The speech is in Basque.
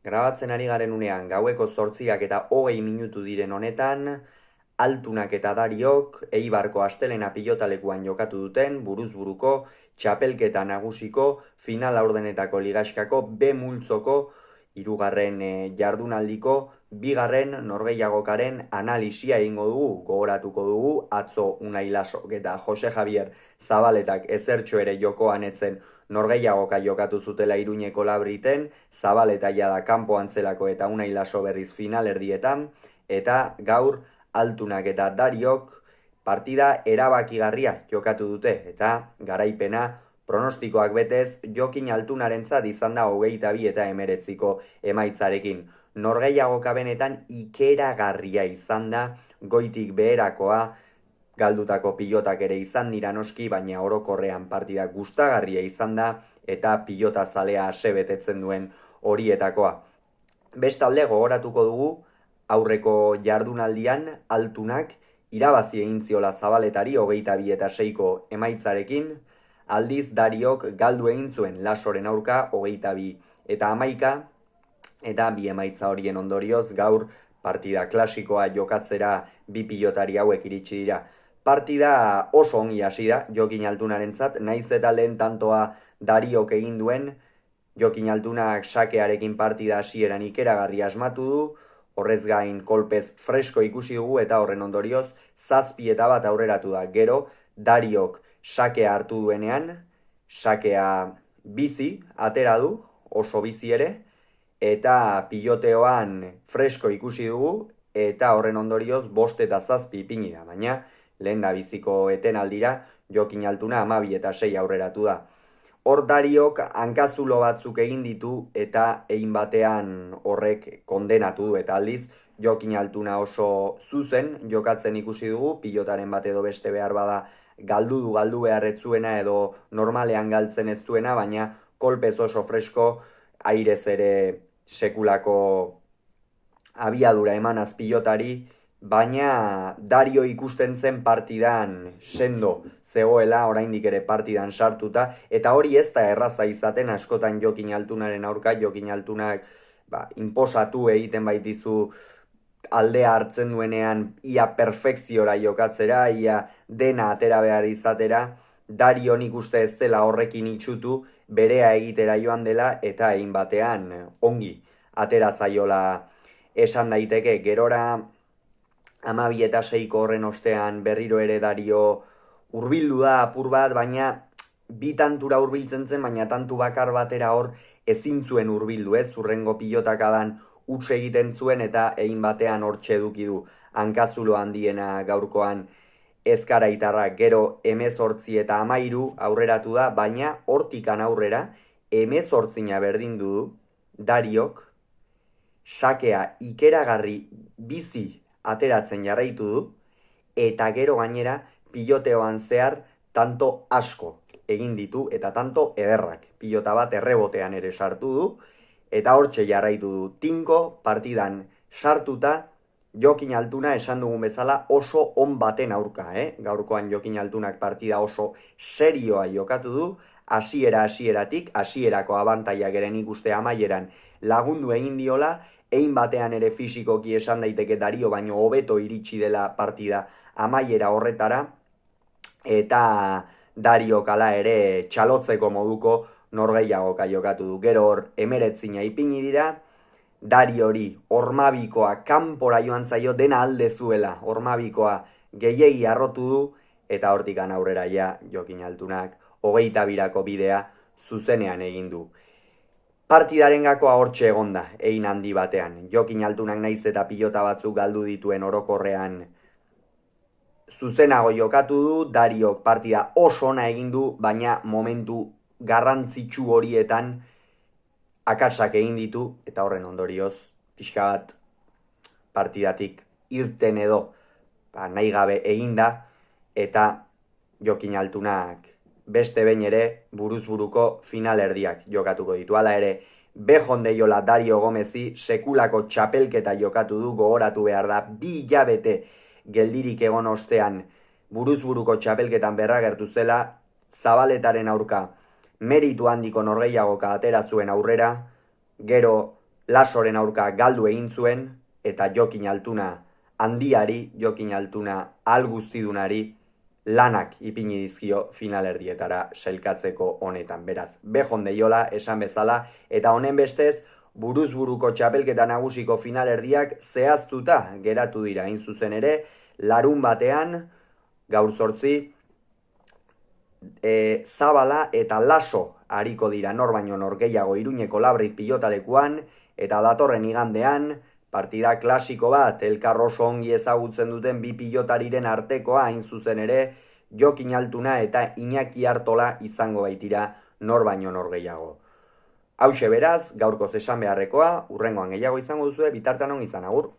Grabatzen ari garen unean gaueko 8:20 diren honetan, Altunak eta Dariok Eibarko Astelena pilotalekuan jokatu duten buruz-buruko txapelketa nagusiko final laurdenetako ligaxkako B multzoko hirugarren jardunaldiko bigarren norgehiagokaren analisia egingo dugu, gogoratuko dugu atzo Unai Lasok eta Jose Javier Zabaletak ezertxo ere jokoan etzen norgehiagoka jokatu zutela Iruñeko Labriten, Zabaleta jada kanpo antzelako eta Unai Laso berriz finalerdietan, eta gaur Altunak eta Dariok partida erabakigarria jokatu dute, eta garaipena pronostikoak betez Jokin Altunarentzat izan da 22 eta 19ko emaitzarekin. Norgehiagoka benetan ikeragarria izan da, goitik beherakoa, galdutako pilotak ere izan dira noski, baina orokorrean partida gustagarria izan da eta pilota zalea ase betetzen duen horietakoa. Bestalde gogoratuko dugu aurreko jardunaldian Altunak irabazi egin ziola Zabaletari 22 eta 6ko emaitzarekin, aldiz Dariok galdu egin zuen Lasoren aurka 22 eta 11, eta bi emaitza horien ondorioz gaur partida klasikoa jokatzera bi pilotari hauek iritsi dira. Partida oso ongi hasi da Jokin Altunarentzat, naiz eta lehen tantoa Dariok egin duen, Jokin Altunak sakearekin partida hasieran ikeragarri asmatu du, horrez gain kolpez fresko ikusi dugu eta horren ondorioz 7 eta 1 aurreratu da. Gero Dariok sakea hartu duenean, sakea bizi atera du, oso bizi ere, eta piloteoan fresko ikusi dugu eta horren ondorioz 5 eta 7 ipini da, baina lehen da biziko etenaldira Jokin Altuna 12 eta 6 aurreratu da. Hor Dariok hankazulo batzuk egin ditu eta egin batean horrek kondenatu du, eta aldiz Jokin Altuna oso zuzen jokatzen ikusi dugu, pilotaren bat edo beste behar bada galdu behar ez zuena edo normalean galtzen ez duena, baina kolpez oso fresko, airez ere sekulako abiadura emanaz pilotari, baina Dario ikusten zen partidan sendo zegoela, oraindik ere partidan sartuta, eta hori ez da erraza izaten askotan Jokin Altunaren aurka. Jokin Altunak inposatu egiten baitizu aldea hartzen duenean ia perfekziora jokatzera, ia dena atera behar izatera. Dario nik uste ez dela horrekin itxutu, berea egitera joan dela eta egin batean ongi atera zaiola esan daiteke. Gerora 12 eta 6ko horren ostean berriro ere Dario hurbildu da apur bat, baina bi tantura hurbiltzen zen, baina tantu bakar batera hor ezin zuen hurbildu, hurrengo pilotakadan huts egiten zuen eta egin batean hortxe eduki du hankazulo handiena gaurkoan ezkaraitarrak. Gero 18 eta 13 aurreratu da, baina hortikan aurrera 18 berdindu du Dariok, sakea ikeragarri bizi ateratzen jarraitu du, eta gero gainera piloteoan zehar tanto asko egin ditu eta tanto ederrak. Pilota bat errebotean ere sartu du eta hortxe jarraitu du tinko partidan sartuta. Jokin Altuna esan dugun bezala oso on baten aurka, Gaurkoan Jokin Altunak partida oso serioa jokatu du, hasieratik, hasierako abantaiak ere nik uste amaieran lagundu egin diola, egin batean ere fisikoki esan daiteke Dario baino hobeto iritsi dela partida amaiera horretara, eta Dario kala ere txalotzeko moduko norgehiagoka jokatu du. Gero hor 19 ipini dira, Dario hori hormabikoa kanpora joan zaio, dena alde zuela hormabikoa gehiegi arrotu du, eta hortikan aurrera ja Jokin Altunak 22ko bidea zuzenean egin du. Partidaren gakoa hortxe egonda, egin handi batean. Jokin Altunak naiz eta pilota batzuk galdu dituen orokorrean zuzenago jokatu du, Dariok partida oso ona egin du, baina momentu garrantzitsu horietan akatsak egin ditu, eta horren ondorioz pixka bat partidatik irten edo nahi gabe egin da, eta Jokin Altunak beste behin ere buruz-buruko finalerdiak jokatuko ditu. Hala ere, Bejon deiola Dario Gomezi sekulako txapelketa jokatu du, gogoratu behar da, 2 hilabete geldirik egon ostean buruz-buruko txapelketan berragertu zela, Zabaletaren aurka meritu handiko norgehiagoka atera zuen aurrera, gero Lasoren aurka galdu egin zuen, eta Jokin Altuna handiari, Jokin Altuna guztidunari, lanak ipini dizkio finalerdietara sailkatzeko honetan. Beraz, bejon deiola, esan bezala, eta honen bestez, buruz-buruko txapelketa nagusiko finalerdiak zehaztuta geratu dira hain zuzen ere, larun batean, gaur 8, Zabala eta Laso ariko dira nor baino nor gehiago Iruñeko Labrit pilotalekuan, eta datorren igandean, partida klasiko bat, elkar oso ongi ezagutzen duten bi pilotariren artekoa hain zuzen ere, Jokin Altuna eta Iñaki Artola izango baitira nor baino nor gehiago. Hauxe beraz, gaurkoz esan beharrekoa, hurrengoan gehiago izango duzue, bitartean ongi izan, agur.